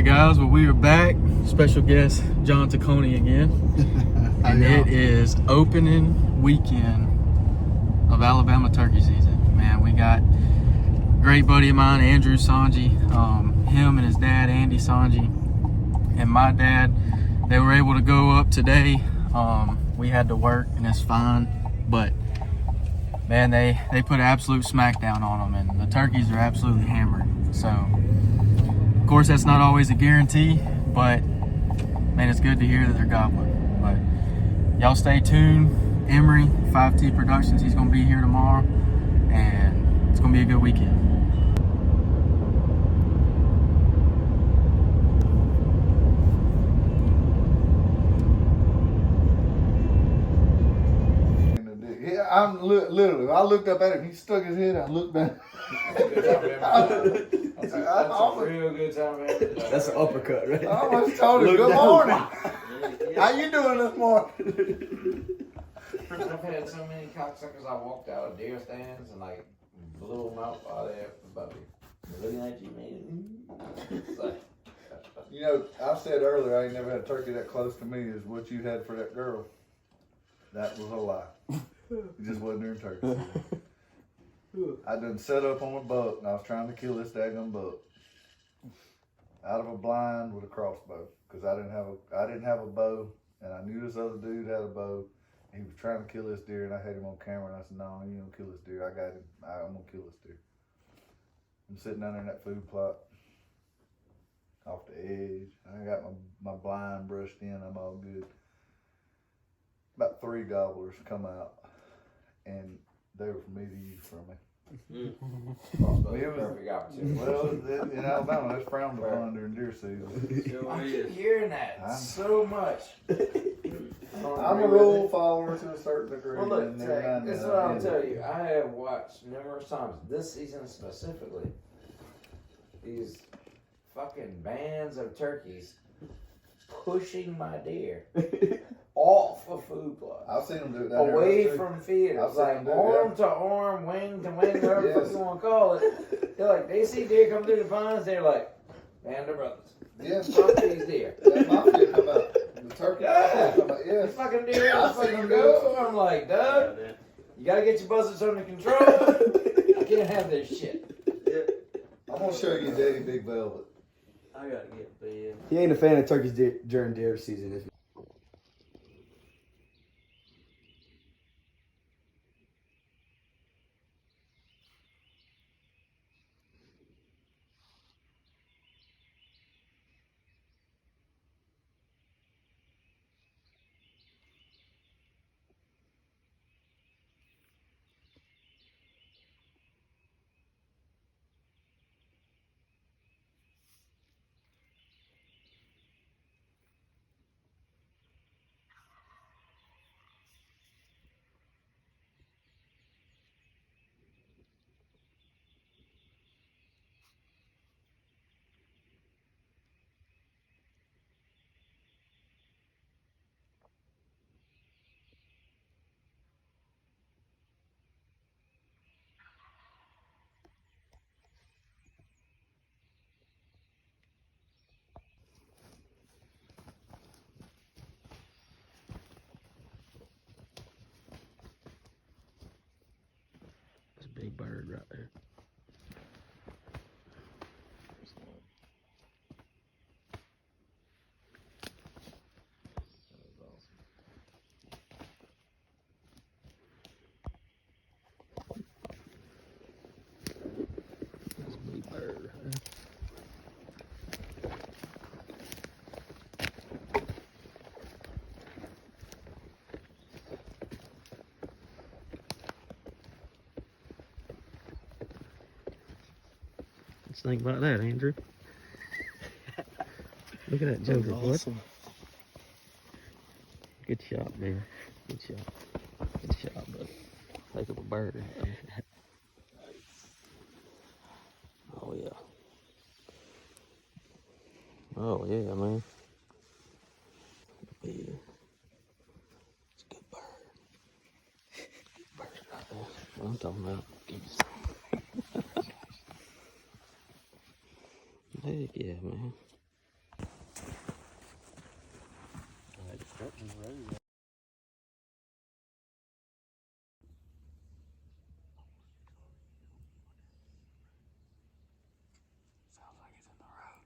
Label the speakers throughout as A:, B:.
A: Alright guys, well we are back. Special guest John Taccone again. And it is opening weekend of Alabama turkey season. Man, we got a great buddy of mine, Andrew Sanji. Him and his dad, Andy Sanji, and my dad, they were able to go up today. We had to work and it's fine, but man, they put an absolute smackdown on them, and the turkeys are absolutely hammered. So of course that's not always a guarantee, but man, it's good to hear that they're gobbling. But y'all stay tuned. Emry 5T Productions, he's gonna be here tomorrow, and it's gonna be a good weekend.
B: I'm literally. I looked up at him. He stuck his head out. I looked back.
C: That's a real good time, man.
D: That's an uppercut, right?
B: I almost told him, "Good morning. How you doing this morning?"
C: I've had so many cocksuckers. I walked out of deer stands and like blew them out while they have the puppy. Looking at you, man. It's like,
B: You know, I said earlier I ain't never had a turkey that close to me as what you had for that girl. That was a lie. It just wasn't during turkey season. I done set up on a buck and I was trying to kill this daggone buck out of a blind with a crossbow because I didn't have a bow, and I knew this other dude had a bow. He was trying to kill this deer, and I had him on camera, and I said, "No, you don't kill this deer. I got him. I'm gonna kill this deer." I'm sitting down there in that food plot off the edge. I got my blind brushed in. I'm all good. About 3 gobblers come out, and they were from me to you from me.
C: it was perfect opportunity.
B: Well, in Alabama, that's frowned upon during deer season.
C: I keep hearing that so much.
B: I'm a rule follower to a certain degree.
C: Well, look, Zach, this is what I'll tell you. I have watched numerous times, this season specifically, these fucking bands of turkeys pushing my deer off a food plot.
B: I've seen them do it
C: away from feeders.
B: I've
C: Like arm to arm, wing to wing, whatever the fuck you want to call it. They're like, they see deer come through the pines, they're like, man, they're brothers.
B: Yeah.
C: Fuck these deer.
B: That mafia come out. The turkey.
C: Yeah.
B: Come out. Yeah.
C: These fucking deer just fucking go. I'm like, Doug, you gotta get your buzzards under control. I can't have this shit.
B: I'm gonna show you Daddy Big Velvet.
C: I gotta get bed.
D: He ain't a fan of turkeys during deer season. If that's a big bird right there. That's a big bird right there. Let's think about that, Andrew. Look at that joker, awesome. Good shot, man. Good shot. Good shot, buddy. Take up a bird. Oh, yeah. Oh, yeah, man. Yeah. It's a good bird. Good bird right there. What I'm talking about. Heck yeah, man.
A: Sounds like it's in the road.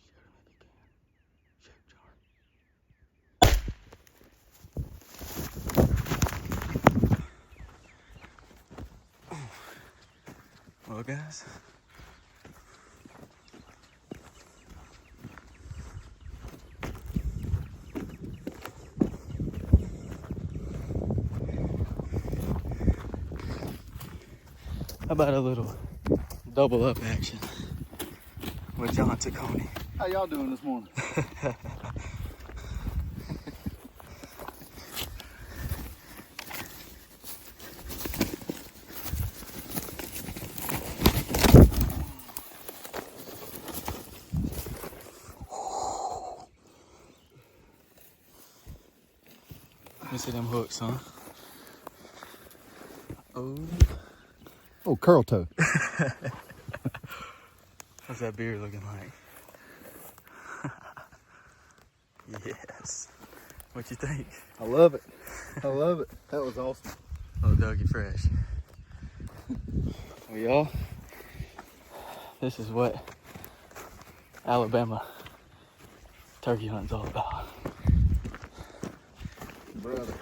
A: Shoot him if you can. Shoot, John. Well, guys. How about a little double up action with John Taccone?
B: How y'all doing this morning?
A: Let me see them hooks, huh? Oh.
B: Oh, curl toe.
A: What's that beard looking like? Yes. What you think?
B: I love it. I love it. That was awesome.
A: Oh, Dougie Fresh. Well, y'all, this is what Alabama turkey hunting's all about.
B: Brother.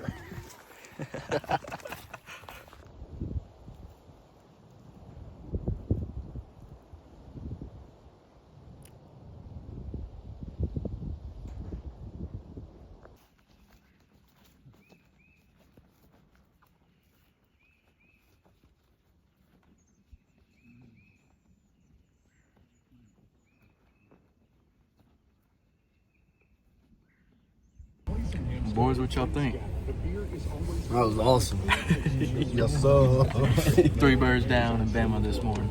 A: Boys, what y'all think?
D: That was awesome.
B: Yes, sir.
A: 3 birds down in Bama this morning.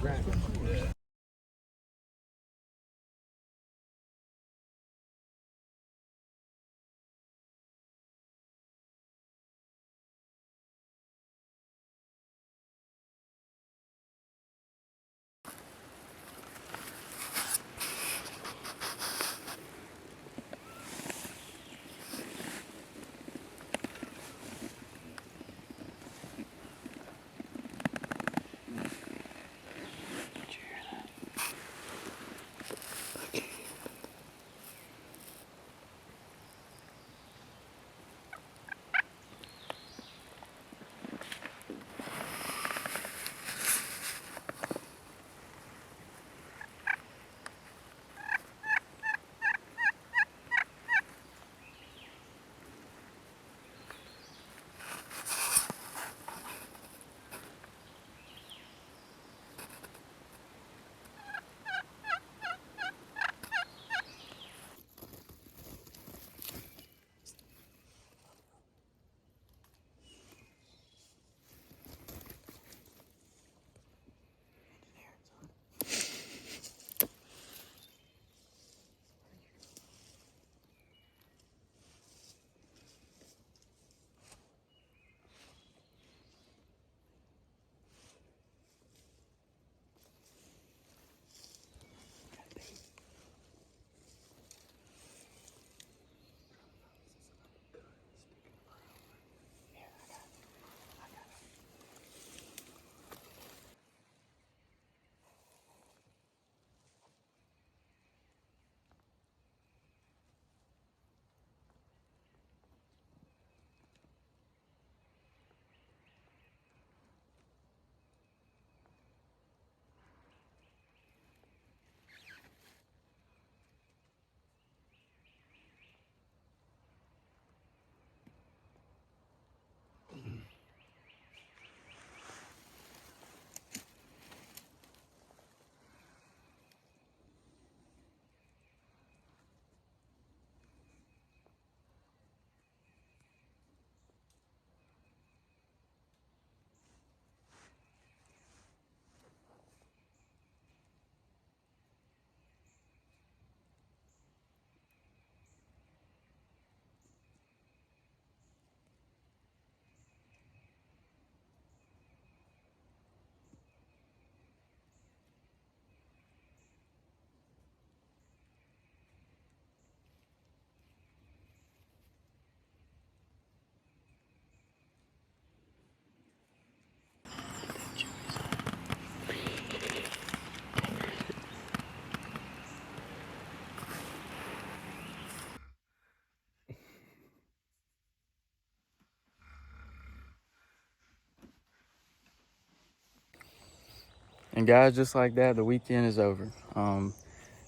A: And guys, just like that, the weekend is over.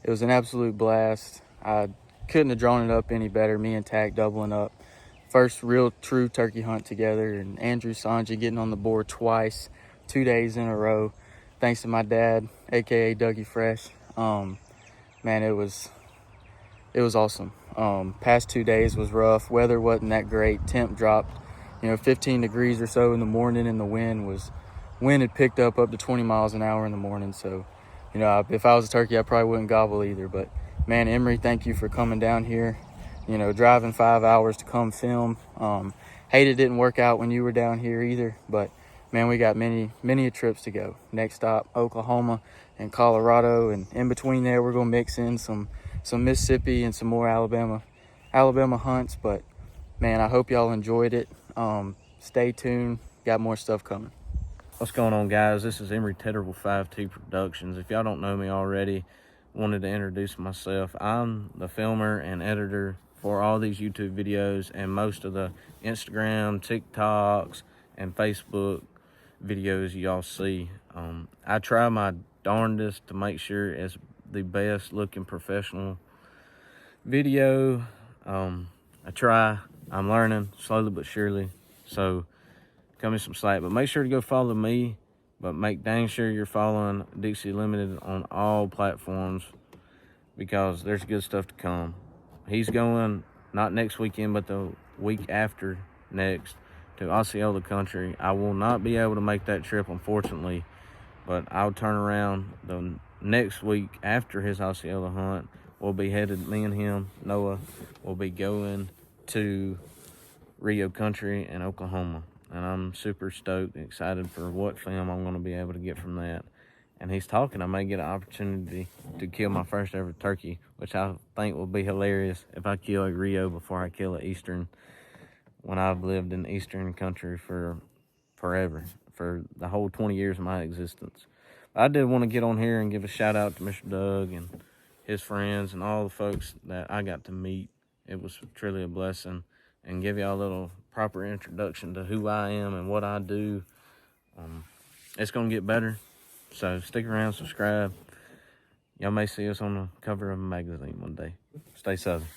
A: It was an absolute blast. I couldn't have drawn it up any better. Me and Tack doubling up. First real true turkey hunt together, and Andrew Sanji getting on the board twice, 2 days in a row, thanks to my dad, aka Dougie Fresh. Man, it was awesome. Past 2 days was rough. Weather wasn't that great. Temp dropped, 15 degrees or so in the morning, and the wind had picked up to 20 miles an hour in the morning. So, if I was a turkey, I probably wouldn't gobble either. But man, Emry, thank you for coming down here. Driving 5 hours to come film. Hate it didn't work out when you were down here either. But man, we got many trips to go. Next stop, Oklahoma and Colorado, and in between there, we're gonna mix in some Mississippi and some more Alabama hunts. But man, I hope y'all enjoyed it. Stay tuned. Got more stuff coming.
D: What's going on, guys? This is Emry Tedder with 5T Productions. If y'all don't know me already, wanted to introduce myself. I'm the filmer and editor for all these YouTube videos and most of the Instagram, TikToks, and Facebook videos y'all see. I try my darndest to make sure it's the best looking professional video. I'm learning slowly but surely, so cut me some slack. But make sure to go follow me, but make dang sure you're following Dixie Limited on all platforms, because there's good stuff to come. He's going not next weekend, but the week after next to Osceola country. I will not be able to make that trip, unfortunately, but I'll turn around the next week after his Osceola hunt. We'll be headed, me and him, Noah, will be going to Rio country in Oklahoma. And I'm super stoked and excited for what film I'm going to be able to get from that. And he's talking, I may get an opportunity to kill my first ever turkey, which I think will be hilarious if I kill a Rio before I kill an Eastern, when I've lived in Eastern country for forever, for the whole 20 years of my existence. I did want to get on here and give a shout out to Mr. Doug and his friends and all the folks that I got to meet. It was truly a blessing, and give y'all a little proper introduction to who I am and what I do. It's going to get better, so stick around, subscribe. Y'all may see us on the cover of a magazine one day. Stay Southern.